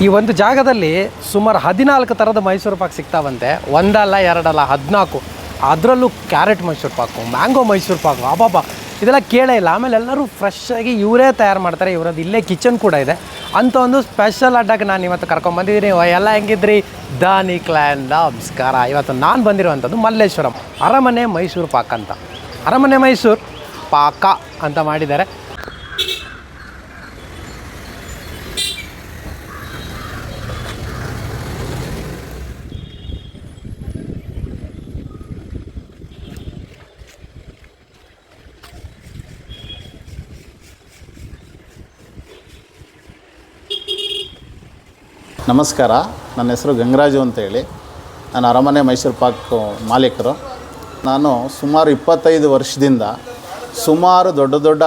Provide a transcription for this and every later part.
ಈ ಒಂದು ಜಾಗದಲ್ಲಿ ಸುಮಾರು 14 ಥರದ ಮೈಸೂರು ಪಾಕ್ ಸಿಗ್ತಾವಂತೆ. ಒಂದಲ್ಲ ಎರಡಲ್ಲ 14. ಅದರಲ್ಲೂ ಕ್ಯಾರೆಟ್ ಮೈಸೂರು ಪಾಕು, ಮ್ಯಾಂಗೋ ಮೈಸೂರು ಪಾಕು, ಅಬ್ಬಾಬಾ ಇದೆಲ್ಲ ಕೇಳೇ ಇಲ್ಲ. ಆಮೇಲೆ ಎಲ್ಲರೂ ಫ್ರೆಶ್ ಆಗಿ ಇವರೇ ತಯಾರು ಮಾಡ್ತಾರೆ. ಇವರದ್ದು ಇಲ್ಲೇ ಕಿಚನ್ ಕೂಡ ಇದೆ. ಅಂಥ ಒಂದು ಸ್ಪೆಷಲ್ ಅಡ್ಡಾಗಿ ನಾನು ಇವತ್ತು ಕರ್ಕೊಂಡ್ಬಂದಿದ್ದೀನಿ. ಎಲ್ಲ ಹೆಂಗಿದ್ರಿ ದಾನಿ ಕ್ಲ್ಯಾನ್ ನಮಸ್ಕಾರ. ಇವತ್ತು ನಾನು ಬಂದಿರುವಂಥದ್ದು ಮಲ್ಲೇಶ್ವರಂ ಅರಮನೆ ಮೈಸೂರು ಪಾಕ್ ಅಂತ. ಅರಮನೆ ಮೈಸೂರು ಪಾಕ ಅಂತ ಮಾಡಿದ್ದಾರೆ. ನಮಸ್ಕಾರ, ನನ್ನ ಹೆಸರು ಗಂಗರಾಜು ಅಂತೇಳಿ. ನಾನು ಅರಮನೆ ಮೈಸೂರು ಪಾಕ್ ಮಾಲೀಕರು. ನಾನು ಸುಮಾರು 25 ವರ್ಷದಿಂದ ದೊಡ್ಡ ದೊಡ್ಡ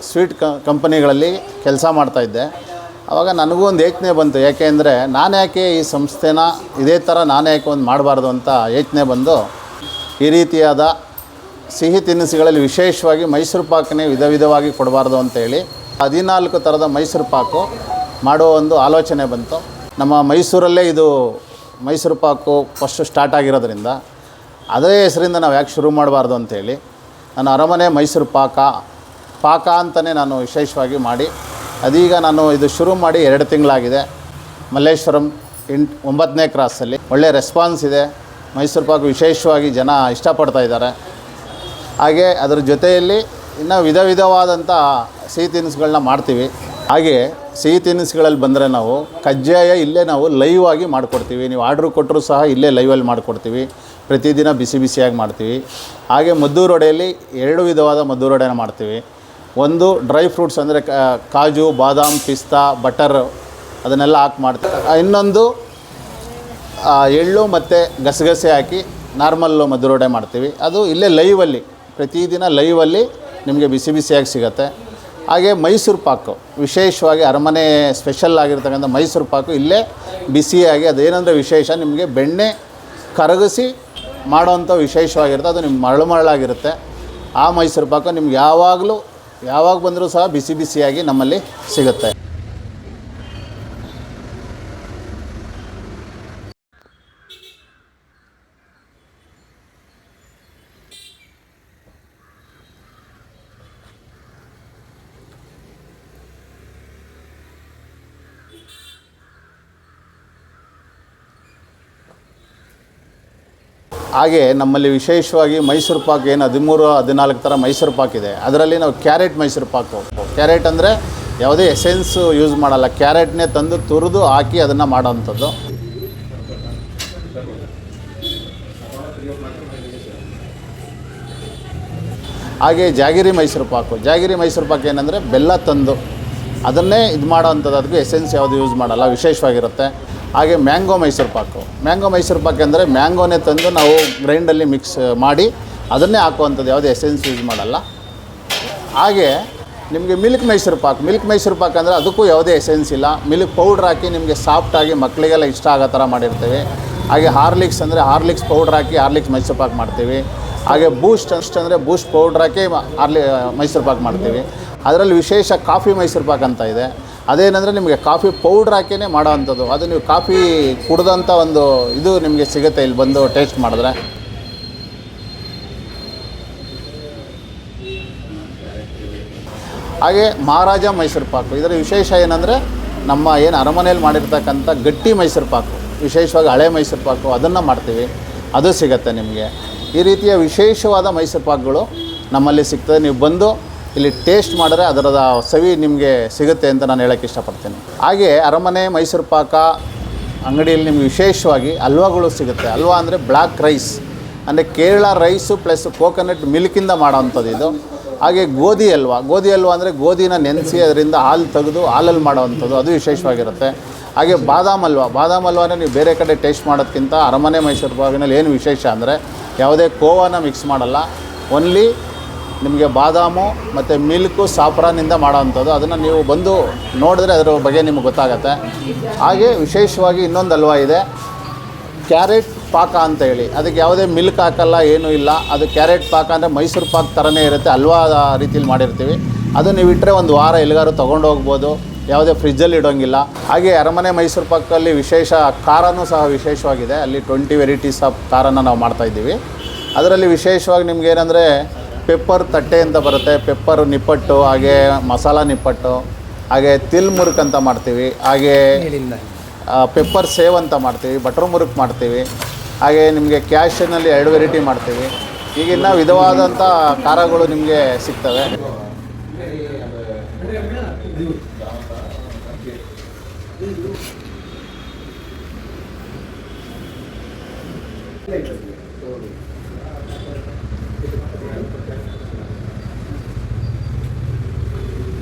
ಸ್ವೀಟ್ ಕಂಪನಿಗಳಲ್ಲಿ ಕೆಲಸ ಮಾಡ್ತಾಯಿದ್ದೆ. ಆವಾಗ ನನಗೂ ಒಂದು ಯೋಚನೆ ಬಂತು, ಯಾಕೆ ಅಂದರೆ ನಾನು ಯಾಕೆ ಈ ಸಂಸ್ಥೆನ ಇದೇ ಥರ ನಾನು ಯಾಕೆ ಒಂದು ಮಾಡಬಾರ್ದು ಅಂತ ಯೋಚನೆ ಬಂದು ಈ ರೀತಿಯಾದ ಸಿಹಿ ತಿನಿಸುಗಳಲ್ಲಿ ವಿಶೇಷವಾಗಿ ಮೈಸೂರು ಪಾಕನ್ನೇ ವಿಧವಾಗಿ ಕೊಡಬಾರ್ದು ಅಂತೇಳಿ 14 ಥರದ ಮೈಸೂರು ಪಾಕು ಮಾಡುವ ಒಂದು ಆಲೋಚನೆ ಬಂತು. ನಮ್ಮ ಮೈಸೂರಲ್ಲೇ ಇದು ಮೈಸೂರು ಪಾಕು ಫಸ್ಟು ಸ್ಟಾರ್ಟ್ ಆಗಿರೋದ್ರಿಂದ ಅದೇ ಹೆಸರಿಂದ ನಾವು ಯಾಕೆ ಶುರು ಮಾಡಬಾರ್ದು ಅಂತೇಳಿ ನಾನು ಅರಮನೆ ಮೈಸೂರು ಪಾಕ ಅಂತಲೇ ನಾನು ವಿಶೇಷವಾಗಿ ಮಾಡಿ ಅದೀಗ ನಾನು ಇದು ಶುರು ಮಾಡಿ 2 ತಿಂಗಳಾಗಿದೆ. ಮಲ್ಲೇಶ್ವರಂ 9ನೇ ಕ್ರಾಸಲ್ಲಿ ಒಳ್ಳೆಯ ರೆಸ್ಪಾನ್ಸ್ ಇದೆ. ಮೈಸೂರು ಪಾಕು ವಿಶೇಷವಾಗಿ ಜನ ಇಷ್ಟಪಡ್ತಾ ಇದ್ದಾರೆ. ಹಾಗೆ ಅದರ ಜೊತೆಯಲ್ಲಿ ಇನ್ನೂ ವಿಧವಾದಂಥ ಸಿಹಿ ತಿನಿಸುಗಳನ್ನ ಮಾಡ್ತೀವಿ. ಹಾಗೆ ಸಿಹಿ ತಿನಿಸುಗಳಲ್ಲಿ ಬಂದರೆ ನಾವು ಕಜ್ಜಾಯ ಇಲ್ಲೇ ನಾವು ಲೈವ್ ಆಗಿ ಮಾಡಿಕೊಡ್ತೀವಿ. ನೀವು ಆರ್ಡ್ರ್ ಕೊಟ್ಟರೂ ಸಹ ಇಲ್ಲೇ ಲೈವಲ್ಲಿ ಮಾಡಿಕೊಡ್ತೀವಿ. ಪ್ರತಿದಿನ ಬಿಸಿಯಾಗಿ ಮಾಡ್ತೀವಿ. ಹಾಗೆ ಮದ್ದೂರು ವಡೆಯಲ್ಲಿ 2 ವಿಧವಾದ ಮದ್ದೂರು ವಡೆನ ಮಾಡ್ತೀವಿ. ಒಂದು ಡ್ರೈ ಫ್ರೂಟ್ಸ್ ಅಂದರೆ ಕಾಜು, ಬಾದಾಮ್, ಪಿಸ್ತಾ, ಬಟರ್ ಅದನ್ನೆಲ್ಲ ಹಾಕಿ ಮಾಡ್ತೀವಿ. ಇನ್ನೊಂದು ಎಳ್ಳು ಮತ್ತು ಗಸಗಸೆ ಹಾಕಿ ನಾರ್ಮಲ್ಲು ಮದ್ದೂರು ವಡೆ ಮಾಡ್ತೀವಿ. ಅದು ಇಲ್ಲೇ ಲೈವಲ್ಲಿ ಪ್ರತಿದಿನ ಲೈವಲ್ಲಿ ನಿಮಗೆ ಬಿಸಿಯಾಗಿ ಸಿಗುತ್ತೆ. ಹಾಗೆ ಮೈಸೂರು ಪಾಕು ವಿಶೇಷವಾಗಿ ಅರಮನೆ ಸ್ಪೆಷಲ್ ಆಗಿರ್ತಕ್ಕಂಥ ಮೈಸೂರು ಪಾಕು ಇಲ್ಲೇ ಬಿಸಿಯಾಗಿ ಅದೇನೆಂದರೆ ವಿಶೇಷ ನಿಮಗೆ ಬೆಣ್ಣೆ ಕರಗಿಸಿ ಮಾಡೋವಂಥ ವಿಶೇಷವಾಗಿರುತ್ತೆ. ಅದು ನಿಮ್ಗೆ ಮರಳಾಗಿರುತ್ತೆ. ಆ ಮೈಸೂರು ಪಾಕು ನಿಮ್ಗೆ ಯಾವಾಗ ಬಂದರೂ ಸಹ ಬಿಸಿಯಾಗಿ ನಮ್ಮಲ್ಲಿ ಸಿಗುತ್ತೆ. ಹಾಗೆ ನಮ್ಮಲ್ಲಿ ವಿಶೇಷವಾಗಿ ಮೈಸೂರು ಪಾಕ್ ಏನು 13-14 ಥರ ಮೈಸೂರು ಪಾಕ್ ಇದೆ. ಅದರಲ್ಲಿ ನಾವು ಕ್ಯಾರೆಟ್ ಮೈಸೂರು ಪಾಕು, ಕ್ಯಾರೆಟ್ ಅಂದರೆ ಯಾವುದೇ ಎಸೆನ್ಸು ಯೂಸ್ ಮಾಡಲ್ಲ, ಕ್ಯಾರೆಟ್ನೇ ತಂದು ತುರಿದು ಹಾಕಿ ಅದನ್ನು ಮಾಡೋವಂಥದ್ದು. ಹಾಗೆ ಜಾಗಿರಿ ಮೈಸೂರು ಪಾಕ್ ಏನಂದರೆ ಬೆಲ್ಲ ತಂದು ಅದನ್ನೇ ಇದು ಮಾಡೋವಂಥದ್ದು. ಅದಕ್ಕೂ ಎಸೆನ್ಸ್ ಯಾವುದು ಯೂಸ್ ಮಾಡಲ್ಲ, ವಿಶೇಷವಾಗಿರುತ್ತೆ. ಹಾಗೆ ಮ್ಯಾಂಗೋ ಮೈಸೂರು ಪಾಕ್ ಅಂದರೆ ಮ್ಯಾಂಗೋನೇ ತಂದು ನಾವು ಗ್ರೈಂಡಲ್ಲಿ ಮಿಕ್ಸ್ ಮಾಡಿ ಅದನ್ನೇ ಹಾಕುವಂಥದ್ದು, ಯಾವುದೇ ಎಸೆನ್ಸ್ ಯೂಸ್ ಮಾಡಲ್ಲ. ಹಾಗೆ ನಿಮಗೆ ಮಿಲ್ಕ್ ಮೈಸೂರು ಪಾಕ್ ಅಂದರೆ ಅದಕ್ಕೂ ಯಾವುದೇ ಎಸೆನ್ಸ್ ಇಲ್ಲ. ಮಿಲ್ಕ್ ಪೌಡ್ರ್ ಹಾಕಿ ನಿಮಗೆ ಸಾಫ್ಟಾಗಿ ಮಕ್ಕಳಿಗೆಲ್ಲ ಇಷ್ಟ ಆಗೋ ಥರ ಮಾಡಿರ್ತೀವಿ. ಹಾಗೆ ಹಾರ್ಲಿಕ್ಸ್ ಪೌಡ್ರ್ ಹಾಕಿ ಹಾರ್ಲಿಕ್ಸ್ ಮೈಸೂರು ಪಾಕ್ ಮಾಡ್ತೀವಿ. ಹಾಗೆ ಬೂಸ್ಟ್ ಅಂದರೆ ಬೂಸ್ಟ್ ಪೌಡ್ರ್ ಹಾಕಿ ಮೈಸೂರು ಪಾಕ್ ಮಾಡ್ತೀವಿ. ಅದರಲ್ಲಿ ವಿಶೇಷ ಕಾಫಿ ಮೈಸೂರು ಪಾಕ್ ಅಂತ ಇದೆ. ಅದೇನೆಂದರೆ ನಿಮಗೆ ಕಾಫಿ ಪೌಡ್ರ್ ಹಾಕಿಯೇ ಮಾಡೋವಂಥದ್ದು. ಅದು ನೀವು ಕಾಫಿ ಕುಡ್ದಂಥ ಒಂದು ಇದು ನಿಮಗೆ ಸಿಗುತ್ತೆ ಇಲ್ಲಿ ಬಂದು ಟೇಸ್ಟ್ ಮಾಡಿದ್ರೆ. ಹಾಗೆ ಮಹಾರಾಜ ಮೈಸೂರು ಪಾಕು, ಇದರ ವಿಶೇಷ ಏನಂದರೆ ನಮ್ಮ ಏನು ಅರಮನೆಯಲ್ಲಿ ಮಾಡಿರ್ತಕ್ಕಂಥ ಗಟ್ಟಿ ಮೈಸೂರು ಪಾಕು, ವಿಶೇಷವಾಗಿ ಹಳೆ ಮೈಸೂರು ಪಾಕು ಅದನ್ನು ಮಾಡ್ತೀವಿ, ಅದು ಸಿಗುತ್ತೆ ನಿಮಗೆ. ಈ ರೀತಿಯ ವಿಶೇಷವಾದ ಮೈಸೂರು ಪಾಕ್ಗಳು ನಮ್ಮಲ್ಲಿ ಸಿಗ್ತದೆ. ನೀವು ಬಂದು ಇಲ್ಲಿ ಟೇಸ್ಟ್ ಮಾಡಿದ್ರೆ ಅದರದ ಸವಿ ನಿಮಗೆ ಸಿಗುತ್ತೆ ಅಂತ ನಾನು ಹೇಳೋಕ್ಕೆ ಇಷ್ಟಪಡ್ತೀನಿ. ಹಾಗೆ ಅರಮನೆ ಮೈಸೂರು ಪಾಕ ಅಂಗಡಿಯಲ್ಲಿ ನಿಮಗೆ ವಿಶೇಷವಾಗಿ ಹಲ್ವಾಗಳು ಸಿಗುತ್ತೆ. ಹಲ್ವಾ ಅಂದರೆ ಬ್ಲ್ಯಾಕ್ ರೈಸ್ ಅಂದರೆ ಕೇರಳ ರೈಸು ಪ್ಲಸ್ ಕೋಕೋನಟ್ ಮಿಲ್ಕಿಂದ ಮಾಡೋವಂಥದ್ದು ಇದು. ಹಾಗೆ ಗೋಧಿ ಹಲ್ವಾ ಅಂದರೆ ಗೋಧಿನ ನೆನೆಸಿ ಅದರಿಂದ ಹಾಲು ತೆಗೆದು ಹಾಲಲ್ಲಿ ಮಾಡೋವಂಥದ್ದು, ಅದು ವಿಶೇಷವಾಗಿರುತ್ತೆ. ಹಾಗೆ ಬಾದಾಮ್ ಹಲ್ವಾನೇ ನೀವು ಬೇರೆ ಕಡೆ ಟೇಸ್ಟ್ ಮಾಡೋದಕ್ಕಿಂತ ಅರಮನೆ ಮೈಸೂರು ಪಾಕಿನಲ್ಲಿ ಏನು ವಿಶೇಷ ಅಂದರೆ ಯಾವುದೇ ಕೋವಾನ ಮಿಕ್ಸ್ ಮಾಡಲ್ಲ, ಓನ್ಲಿ ನಿಮಗೆ ಬಾದಾಮು ಮತ್ತು ಮಿಲ್ಕು ಸಾಫ್ರಾನಿಂದ ಮಾಡೋವಂಥದ್ದು. ಅದನ್ನು ನೀವು ಬಂದು ನೋಡಿದ್ರೆ ಅದರ ಬಗ್ಗೆ ನಿಮಗೆ ಗೊತ್ತಾಗುತ್ತೆ. ಹಾಗೆ ವಿಶೇಷವಾಗಿ ಇನ್ನೊಂದು ಹಲ್ವಾ ಇದೆ, ಕ್ಯಾರೆಟ್ ಪಾಕ ಅಂತ ಹೇಳಿ. ಅದಕ್ಕೆ ಯಾವುದೇ ಮಿಲ್ಕ್ ಹಾಕಲ್ಲ, ಏನೂ ಇಲ್ಲ. ಅದು ಕ್ಯಾರೆಟ್ ಪಾಕ ಅಂದರೆ ಮೈಸೂರು ಪಾಕ್ ಥರನೇ ಇರುತ್ತೆ, ಹಲ್ವಾ ರೀತಿಯಲ್ಲಿ ಮಾಡಿರ್ತೀವಿ. ಅದು ನೀವು ಇಟ್ಟರೆ ಒಂದು ವಾರ ಎಲ್ಲಿಗಾರು ತೊಗೊಂಡು ಹೋಗ್ಬೋದು. ಯಾವುದೇ ಫ್ರಿಜ್ಜಲ್ಲಿ ಇಡೋಂಗಿಲ್ಲ. ಹಾಗೆ ಅರಮನೆ ಮೈಸೂರು ಪಾಕಲ್ಲಿ ವಿಶೇಷ ಖಾರನೂ ಸಹ ವಿಶೇಷವಾಗಿದೆ. ಅಲ್ಲಿ 20 ವೆರೈಟೀಸ್ ಆಫ್ ಖಾರನ ನಾವು ಮಾಡ್ತಾಯಿದ್ದೀವಿ. ಅದರಲ್ಲಿ ವಿಶೇಷವಾಗಿ ನಿಮ್ಗೆ ಏನಂದರೆ ಪೆಪ್ಪರ್ ತಟ್ಟೆ ಅಂತ ಬರುತ್ತೆ, ಪೆಪ್ಪರ್ ನಿಪ್ಪಟ್ಟು, ಹಾಗೆ ಮಸಾಲ ನಿಪ್ಪಟ್ಟು, ಹಾಗೆ ತಿಲ್ ಮುರುಕ್ ಅಂತ ಮಾಡ್ತೀವಿ, ಹಾಗೆ ಪೆಪ್ಪರ್ ಸೇವ್ ಅಂತ ಮಾಡ್ತೀವಿ, ಬಟರ್ ಮುರುಕ್ ಮಾಡ್ತೀವಿ, ಹಾಗೆ ನಿಮಗೆ ಕ್ಯಾಶನಲ್ಲಿ 2 ವೆರೈಟಿ ಮಾಡ್ತೀವಿ. ಈಗಿನ್ನ ವಿಧವಾದಂಥ ಖಾರಗಳು ನಿಮಗೆ ಸಿಗ್ತವೆ.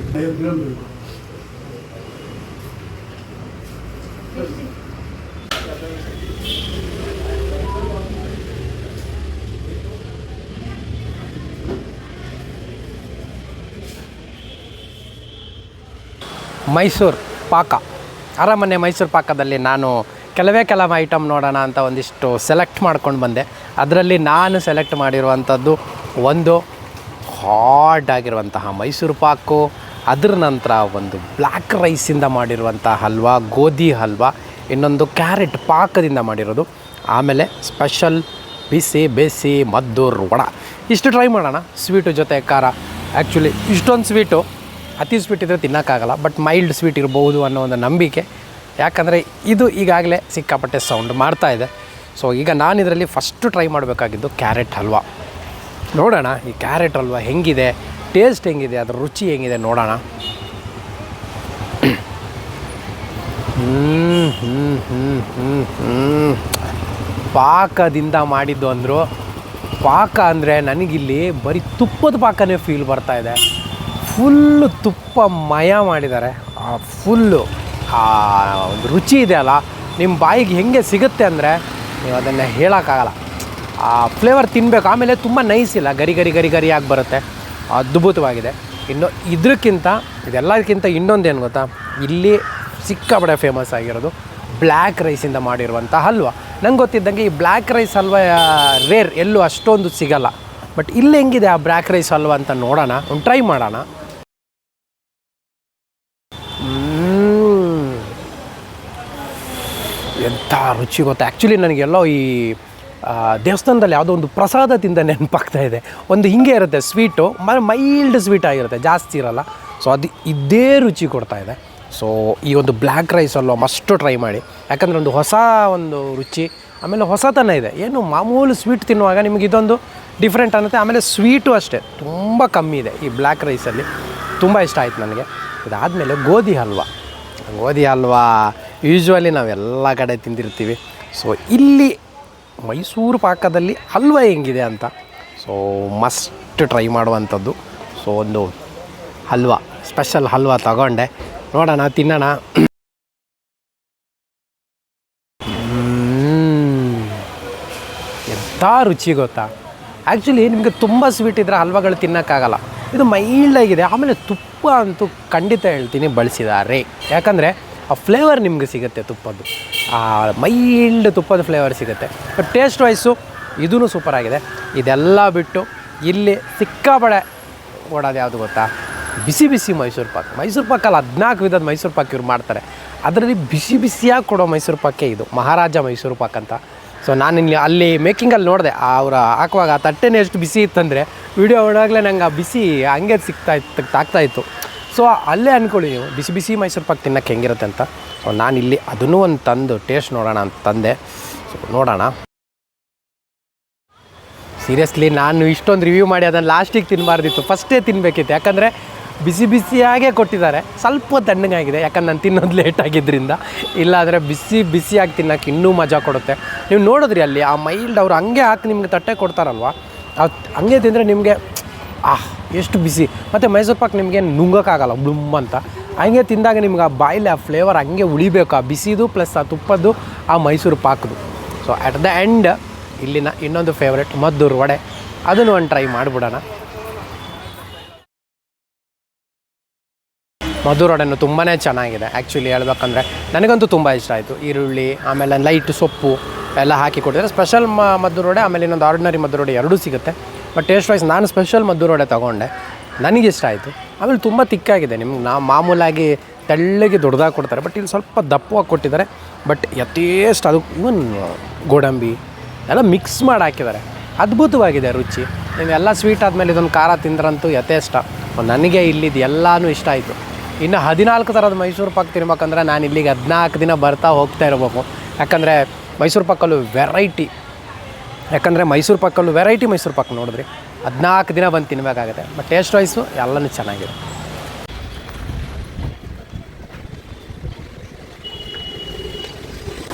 ಮೈಸೂರು ಪಾಕ, ಅರಮನೆ ಮೈಸೂರು ಪಾಕದಲ್ಲಿ ನಾನು ಕೆಲವು ಐಟಮ್ ನೋಡೋಣ ಅಂತ ಒಂದಿಷ್ಟು ಸೆಲೆಕ್ಟ್ ಮಾಡ್ಕೊಂಡು ಬಂದೆ. ಅದರಲ್ಲಿ ನಾನು ಸೆಲೆಕ್ಟ್ ಮಾಡಿರುವಂಥದ್ದು ಒಂದು ಹಾರ್ಡ್ ಆಗಿರುವಂತಹ ಮೈಸೂರು ಪಾಕು, ಅದರ ನಂತರ ಒಂದು ಬ್ಲ್ಯಾಕ್ ರೈಸಿಂದ ಮಾಡಿರುವಂಥ ಹಲ್ವಾ, ಗೋಧಿ ಹಲ್ವಾ, ಇನ್ನೊಂದು ಕ್ಯಾರೆಟ್ ಪಾಕದಿಂದ ಮಾಡಿರೋದು, ಆಮೇಲೆ ಸ್ಪೆಷಲ್ ಬಿಸಿ ಬೇಸಿ ಮದ್ದೂರು ವಡ. ಇಷ್ಟು ಟ್ರೈ ಮಾಡೋಣ. ಸ್ವೀಟು ಜೊತೆ ಖಾರ. ಆ್ಯಕ್ಚುಲಿ ಇಷ್ಟೊಂದು ಸ್ವೀಟು ಅತಿ ಸ್ವೀಟ್ ಇದ್ದರೆ ತಿನ್ನೋಕ್ಕಾಗಲ್ಲ, ಬಟ್ ಮೈಲ್ಡ್ ಸ್ವೀಟ್ ಇರ್ಬೋದು ಅನ್ನೋ ಒಂದು ನಂಬಿಕೆ. ಯಾಕಂದರೆ ಇದು ಈಗಾಗಲೇ ಸಿಕ್ಕಾಪಟ್ಟೆ ಸೌಂಡ್ ಮಾಡ್ತಾಯಿದೆ. ಸೊ ಈಗ ನಾನು ಇದರಲ್ಲಿ ಫಸ್ಟು ಟ್ರೈ ಮಾಡಬೇಕಾಗಿದ್ದು ಕ್ಯಾರೆಟ್ ಹಲ್ವಾ. ನೋಡೋಣ ಈ ಕ್ಯಾರೆಟ್ ಹಲ್ವಾ ಹೆಂಗಿದೆ, ಟೇಸ್ಟ್ ಹೆಂಗಿದೆ, ಅದರ ರುಚಿ ಹೆಂಗಿದೆ ನೋಡೋಣ. ಪಾಕದಿಂದ ಮಾಡಿದ್ದು ಅಂದರು. ಪಾಕ ಅಂದರೆ ನನಗಿಲ್ಲಿ ಬರೀ ತುಪ್ಪದ ಪಾಕನೇ ಫೀಲ್ ಬರ್ತಾಯಿದೆ. ಫುಲ್ಲು ತುಪ್ಪ ಮಯ ಮಾಡಿದ್ದಾರೆ. ಫುಲ್ಲು ಒಂದು ರುಚಿ ಇದೆ ಅಲ್ಲ, ನಿಮ್ಮ ಬಾಯಿಗೆ ಹೆಂಗೆ ಸಿಗುತ್ತೆ ಅಂದರೆ ನೀವು ಅದನ್ನು ಹೇಳೋಕ್ಕಾಗಲ್ಲ. ಆ ಫ್ಲೇವರ್ ತಿನ್ನಬೇಕು. ಆಮೇಲೆ ತುಂಬ ನೈಸ್ ಇಲ್ಲ, ಗರಿ ಗರಿ ಗರಿ ಗರಿ ಆಗಿ ಬರುತ್ತೆ. ಅದ್ಭುತವಾಗಿದೆ. ಇನ್ನು ಇದಕ್ಕಿಂತ ಇದೆಲ್ಲದಕ್ಕಿಂತ ಇನ್ನೊಂದೇನು ಗೊತ್ತಾ, ಇಲ್ಲಿ ಸಿಕ್ಕಾಪಟ್ಟೆ ಫೇಮಸ್ ಆಗಿರೋದು ಬ್ಲ್ಯಾಕ್ ರೈಸಿಂದ ಮಾಡಿರುವಂಥ ಹಲ್ವಾ. ನಂಗೆ ಗೊತ್ತಿದ್ದಂಗೆ ಈ ಬ್ಲ್ಯಾಕ್ ರೈಸ್ ಹಲ್ವಾ ರೇರ್, ಎಲ್ಲೂ ಅಷ್ಟೊಂದು ಸಿಗಲ್ಲ. ಬಟ್ ಇಲ್ಲಿ ಹೆಂಗಿದೆ ಆ ಬ್ಲ್ಯಾಕ್ ರೈಸ್ ಹಲ್ವಾ ಅಂತ ನೋಡೋಣ, ಒಂದು ಟ್ರೈ ಮಾಡೋಣ. ಎಂಥ ರುಚಿ ಗೊತ್ತಾ. ಆ್ಯಕ್ಚುಲಿ ನನಗೆಲ್ಲೋ ಈ ದೇವಸ್ಥಾನದಲ್ಲಿ ಯಾವುದೋ ಒಂದು ಪ್ರಸಾದ ತಿಂದ ನೆನಪಾಗ್ತಾ ಇದೆ. ಒಂದು ಹಿಂಗೆ ಇರುತ್ತೆ ಸ್ವೀಟು, ಮೈಲ್ಡ್ ಸ್ವೀಟ್ ಆಗಿರುತ್ತೆ, ಜಾಸ್ತಿ ಇರೋಲ್ಲ. ಸೊ ಅದು ಇದೇ ರುಚಿ ಕೊಡ್ತಾಯಿದೆ. ಸೊ ಈ ಒಂದು ಬ್ಲ್ಯಾಕ್ ರೈಸ್ ಅಲ್ವಾ ಮಸ್ಟು ಟ್ರೈ ಮಾಡಿ. ಯಾಕಂದರೆ ಒಂದು ಹೊಸ ಒಂದು ರುಚಿ, ಆಮೇಲೆ ಹೊಸತನ ಇದೆ. ಏನು ಮಾಮೂಲು ಸ್ವೀಟ್ ತಿನ್ನುವಾಗ ನಿಮಗೆ ಇದೊಂದು ಡಿಫ್ರೆಂಟ್ ಅನ್ನುತ್ತೆ. ಆಮೇಲೆ ಸ್ವೀಟು ಅಷ್ಟೇ ತುಂಬ ಕಮ್ಮಿ ಇದೆ ಈ ಬ್ಲ್ಯಾಕ್ ರೈಸಲ್ಲಿ. ತುಂಬ ಇಷ್ಟ ಆಯ್ತು ನನಗೆ. ಇದಾದಮೇಲೆ ಗೋಧಿ ಹಲ್ವಾ. ಗೋಧಿ ಹಲ್ವಾ ಯೂಶ್ವಲಿ ನಾವೆಲ್ಲ ಕಡೆ ತಿಂದಿರ್ತೀವಿ. ಸೊ ಇಲ್ಲಿ ಮೈಸೂರು ಪಾಕದಲ್ಲಿ ಹಲ್ವಾ ಹೆಂಗಿದೆ ಅಂತ ಸೊ ಮಸ್ಟ್ ಟ್ರೈ ಮಾಡುವಂಥದ್ದು. ಸೊ ಒಂದು ಹಲ್ವಾ, ಸ್ಪೆಷಲ್ ಹಲ್ವಾ ತಗೊಂಡೆ. ನೋಡೋಣ, ತಿನ್ನೋಣ. ಎಂಥ ರುಚಿ ಗೊತ್ತಾ. ಆ್ಯಕ್ಚುಲಿ ನಿಮಗೆ ತುಂಬ ಸ್ವೀಟ್ ಇದ್ದರೆ ಹಲ್ವಾಗಳು ತಿನ್ನೋಕ್ಕಾಗಲ್ಲ. ಇದು ಮೈಲ್ಡಾಗಿದೆ. ಆಮೇಲೆ ತುಪ್ಪ ಅಂತೂ ಖಂಡಿತ ಹೇಳ್ತೀನಿ ಬಳಸಿದ್ದಾರೆ. ಯಾಕಂದರೆ ಆ ಫ್ಲೇವರ್ ನಿಮಗೆ ಸಿಗುತ್ತೆ ತುಪ್ಪದ್ದು, ಆ ಮೈಲ್ಡ್ ತುಪ್ಪದ ಫ್ಲೇವರ್ ಸಿಗುತ್ತೆ. ಬಟ್ ಟೇಸ್ಟ್ ವೈಸು ಇದೂ ಸೂಪರಾಗಿದೆ. ಇದೆಲ್ಲ ಬಿಟ್ಟು ಇಲ್ಲಿ ಸಿಕ್ಕಾಪಡೆ ಓಡೋದು ಯಾವುದು ಗೊತ್ತಾ, ಬಿಸಿ ಬಿಸಿ ಮೈಸೂರು ಪಾಕ್. ಮೈಸೂರು ಪಾಕಲ್ಲಿ 14 ವಿಧದ ಮೈಸೂರು ಪಾಕ್ ಇವ್ರು ಮಾಡ್ತಾರೆ. ಅದರಲ್ಲಿ ಬಿಸಿ ಬಿಸಿಯಾಗಿ ಕೊಡೋ ಮೈಸೂರು ಪಾಕೇ ಇದು, ಮಹಾರಾಜ ಮೈಸೂರು ಪಾಕ್ ಅಂತ. ಸೊ ನಾನು ಇಲ್ಲಿ ಅಲ್ಲಿ ಮೇಕಿಂಗಲ್ಲಿ ನೋಡಿದೆ, ಅವ್ರು ಹಾಕುವಾಗ ಆ ತಟ್ಟೆನೇ ಎಷ್ಟು ಬಿಸಿ ಇತ್ತಂದರೆ ವಿಡಿಯೋ ಹೊಡಾಗಲೇ ನಂಗೆ ಆ ಬಿಸಿ ಹಂಗೆ ಆಗ್ತಾಯಿತ್ತು. ಸೊ ಅಲ್ಲೇ ಅಂದ್ಕೊಳ್ಳಿ ನೀವು ಬಿಸಿ ಬಿಸಿ ಮೈಸೂರು ಪಾಕ್ ತಿನ್ನೋಕ್ಕೆ ಹೆಂಗಿರುತ್ತೆ ಅಂತ. ಸೊ ನಾನಿಲ್ಲಿ ಅದನ್ನೂ ಒಂದು ತಂದು ಟೇಸ್ಟ್ ನೋಡೋಣ ಅಂತ ತಂದೆ. ಸೊ ನೋಡೋಣ. ಸೀರಿಯಸ್ಲಿ ನಾನು ಇಷ್ಟೊಂದು ರಿವ್ಯೂ ಮಾಡಿ ಅದನ್ನು ಲಾಸ್ಟಿಗೆ ತಿನ್ನಬಾರ್ದಿತ್ತು, ಫಸ್ಟೇ ತಿನ್ನಬೇಕಿತ್ತು. ಯಾಕಂದರೆ ಬಿಸಿ ಬಿಸಿಯಾಗೇ ಕೊಟ್ಟಿದ್ದಾರೆ. ಸ್ವಲ್ಪ ತಣ್ಣಗಾಗಿದೆ, ಯಾಕಂದ್ರೆ ನಾನು ತಿನ್ನೋದು ಲೇಟ್ ಆಗಿದ್ದರಿಂದ. ಇಲ್ಲಾಂದರೆ ಬಿಸಿಯಾಗಿ ತಿನ್ನೋಕ್ಕೆ ಇನ್ನೂ ಮಜಾ ಕೊಡುತ್ತೆ. ನೀವು ನೋಡಿದ್ರಿ ಅಲ್ಲಿ ಆ ಮೈಲ್ಡ್ ಅವರು ಹಂಗೆ ಹಾಕಿ ನಿಮ್ಗೆ ತಟ್ಟೆ ಕೊಡ್ತಾರಲ್ವ, ಅದು ಹಂಗೆ ತಿಂದರೆ ನಿಮಗೆ ಎಷ್ಟು ಬಿಸಿ. ಮತ್ತು ಮೈಸೂರು ಪಾಕ್ ನಿಮಗೆ ನುಂಗೋಕ್ಕಾಗಲ್ಲ ಬ್ಲುಮ್ ಅಂತ. ಹಂಗೆ ತಿಂದಾಗ ನಿಮ್ಗೆ ಆ ಬಾಯಲ್ಲಿ ಆ ಫ್ಲೇವರ್ ಹಂಗೆ ಉಳಿಬೇಕು, ಆ ಬಿಸಿದು ಪ್ಲಸ್ ಆ ತುಪ್ಪದ್ದು ಆ ಮೈಸೂರು ಪಾಕದು. ಸೊ ಅಟ್ ದ ಎಂಡ್ ಇಲ್ಲಿನ ಇನ್ನೊಂದು ಫೇವ್ರೆಟ್ ಮದ್ದೂರು ವಡೆ, ಅದನ್ನು ಒಂದು ಟ್ರೈ ಮಾಡಿಬಿಡೋಣ. ಮದ್ದೂರು ವಡೆನೂ ತುಂಬಾ ಚೆನ್ನಾಗಿದೆ. ಆ್ಯಕ್ಚುಲಿ ಹೇಳ್ಬೇಕಂದ್ರೆ ನನಗಂತೂ ತುಂಬ ಇಷ್ಟ ಆಯಿತು. ಈರುಳ್ಳಿ ಆಮೇಲೆ ಲೈಟ್ ಸೊಪ್ಪು ಎಲ್ಲ ಹಾಕಿ ಕೊಟ್ಟಿದ್ದಾರೆ. ಸ್ಪೆಷಲ್ ಮದ್ದೂರು ವಡೆ ಆಮೇಲೆ ಇನ್ನೊಂದು ಆರ್ಡಿನರಿ ಮದ್ದೂರು ವಡೆ ಎರಡೂ ಸಿಗುತ್ತೆ. ಬಟ್ ಟೇಸ್ಟ್ ವೈಸ್ ನಾನು ಸ್ಪೆಷಲ್ ಮದ್ದೂರು ವಡೆ ತೊಗೊಂಡೆ, ನನಗಿಷ್ಟ ಆಯಿತು. ಆಮೇಲೆ ತುಂಬ ತಿಕ್ಕಾಗಿದೆ. ನಿಮ್ಗೆ ನಾವು ಮಾಮೂಲಾಗಿ ತೆಳ್ಳಗೆ ದೊಡ್ಡದಾಗಿ ಕೊಡ್ತಾರೆ, ಬಟ್ ಇಲ್ಲಿ ಸ್ವಲ್ಪ ದಪ್ಪವಾಗಿ ಕೊಟ್ಟಿದ್ದಾರೆ. ಬಟ್ ಯಥೇಷ್ಟ ಅದು ಇವನ್ ಗೋಡಂಬಿ ಎಲ್ಲ ಮಿಕ್ಸ್ ಮಾಡಿ ಹಾಕಿದ್ದಾರೆ. ಅದ್ಭುತವಾಗಿದೆ ರುಚಿ. ನೀವೆಲ್ಲ ಸ್ವೀಟ್ ಆದಮೇಲೆ ಇದೊಂದು ಖಾರ ತಿಂದ್ರಂತೂ ಯಥೇಷ್ಟ. ನನಗೆ ಇಲ್ಲಿದ್ದು ಎಲ್ಲನೂ ಇಷ್ಟ ಆಯಿತು. ಇನ್ನು 14 ಥರದ ಮೈಸೂರು ಪಾಕ್ ತಿನ್ಬೇಕಂದ್ರೆ ನಾನು ಇಲ್ಲಿಗೆ 14 ದಿನ ಬರ್ತಾ ಹೋಗ್ತಾ ಇರಬೇಕು. ಯಾಕಂದರೆ ಮೈಸೂರು ಪಾಕಲ್ಲೂ ವೆರೈಟಿ, ಮೈಸೂರು ಪಾಕ್ ನೋಡಿದ್ರಿ 14 ದಿನ ಬಂದು ತಿನ್ನಬೇಕಾಗುತ್ತೆ. ಬಟ್ ಟೇಸ್ಟ್ ವೈಸು ಎಲ್ಲನೂ ಚೆನ್ನಾಗಿದೆ.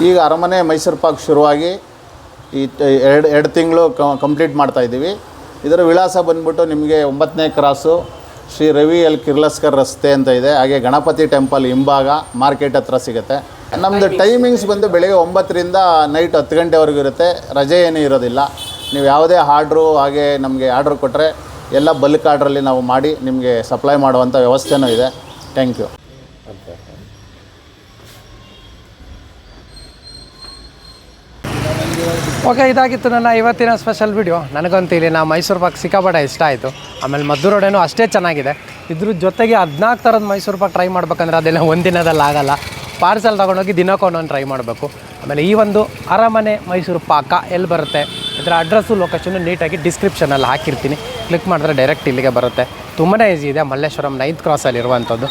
ಈಗ ಅರಮನೆ ಮೈಸೂರು ಪಾಕ್ ಶುರುವಾಗಿ ಈ ಎರಡು ತಿಂಗಳು ಕಂಪ್ಲೀಟ್ ಮಾಡ್ತಾಯಿದ್ದೀವಿ. ಇದರ ವಿಳಾಸ ಬಂದ್ಬಿಟ್ಟು ನಿಮಗೆ 9ನೇ ಕ್ರಾಸು ಶ್ರೀ ರವಿ ಎಲ್ ಕಿರ್ಲಸ್ಕರ್ ರಸ್ತೆ ಅಂತ ಇದೆ. ಹಾಗೆ ಗಣಪತಿ ಟೆಂಪಲ್ ಹಿಂಭಾಗ ಮಾರ್ಕೆಟ್ ಹತ್ರ ಸಿಗುತ್ತೆ. ನಮ್ಮದು ಟೈಮಿಂಗ್ಸ್ ಬಂದು ಬೆಳಗ್ಗೆ 9ರಿಂದ ನೈಟ್ 10 ಗಂಟೆವರೆಗೂ ಇರುತ್ತೆ. ರಜೆ ಏನೂ ಇರೋದಿಲ್ಲ. ನೀವು ಯಾವುದೇ ಆರ್ಡ್ರು ಹಾಗೆ ನಮಗೆ ಆರ್ಡ್ರ್ ಕೊಟ್ಟರೆ ಎಲ್ಲ ಬಲ್ಕ್ ಆರ್ಡ್ರಲ್ಲಿ ನಾವು ಮಾಡಿ ನಿಮಗೆ ಸಪ್ಲೈ ಮಾಡುವಂಥ ವ್ಯವಸ್ಥೆನೂ ಇದೆ. Thank you. ಓಕೆ, ಇದಾಗಿತ್ತು ನನ್ನ ಇವತ್ತಿನ ಸ್ಪೆಷಲ್ ವಿಡಿಯೋ. ನನಗಂತೂ ಇಲ್ಲಿ ಮೈಸೂರು ಪಾಕ್ ಸಿಕ್ಕಾಪಟ್ಟೆ ಇಷ್ಟ ಆಯಿತು. ಆಮೇಲೆ ಮದ್ದೂರೋಡೇನೂ ಅಷ್ಟೇ ಚೆನ್ನಾಗಿದೆ. ಇದ್ರ ಜೊತೆಗೆ 14 ಥರದ ಮೈಸೂರು ಪಾಕ್ ಟ್ರೈ ಮಾಡ್ಬೇಕಂದ್ರೆ ಅದೆಲ್ಲ ಒಂದಿನದಲ್ಲಿ ಆಗೋಲ್ಲ. ಪಾರ್ಸೆಲ್ ತೊಗೊಂಡೋಗಿ ದಿನಕ್ಕೊಂದೊಂದು ಟ್ರೈ ಮಾಡಬೇಕು. ಆಮೇಲೆ ಈ ಒಂದು ಅರಮನೆ ಮೈಸೂರು ಪಾಕ ಎಲ್ಲಿ ಬರುತ್ತೆ, ಇದರ ಅಡ್ರೆಸ್ಸು ಲೊಕೇಶನ್ನು ನೀಟಾಗಿ ಡಿಸ್ಕ್ರಿಪ್ಷನಲ್ಲಿ ಹಾಕಿರ್ತೀನಿ. ಕ್ಲಿಕ್ ಮಾಡಿದ್ರೆ ಡೈರೆಕ್ಟ್ ಇಲ್ಲಿಗೆ ಬರುತ್ತೆ. ತುಂಬಾ ಈಸಿ ಇದೆ. ಮಲ್ಲೇಶ್ವರಂ 9th ಕ್ರಾಸಲ್ಲಿ ಇರುವಂಥದ್ದು.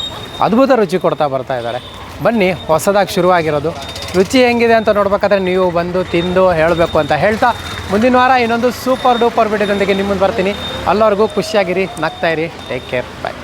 ಅದ್ಭುತ ರುಚಿ ಕೊಡ್ತಾ ಬರ್ತಾ ಇದ್ದಾರೆ. ಬನ್ನಿ, ಹೊಸದಾಗಿ ಶುರುವಾಗಿರೋದು. ರುಚಿ ಹೆಂಗಿದೆ ಅಂತ ನೋಡ್ಬೇಕಾದ್ರೆ ನೀವು ಬಂದು ತಿಂದು ಹೇಳಬೇಕು ಅಂತ ಹೇಳ್ತಾ, ಮುಂದಿನ ವಾರ ಇನ್ನೊಂದು ಸೂಪರ್ ಡೂಪರ್ ವಿಡಿಯೋದೊಂದಿಗೆ ನಿಮ್ಮ ಮುಂದೆ ಬರ್ತೀನಿ. ಅಲ್ಲವರೆಗೂ ಖುಷಿಯಾಗಿರಿ, ನಗ್ತಾಯಿರಿ. ಟೇಕ್ ಕೇರ್, ಬಾಯ್.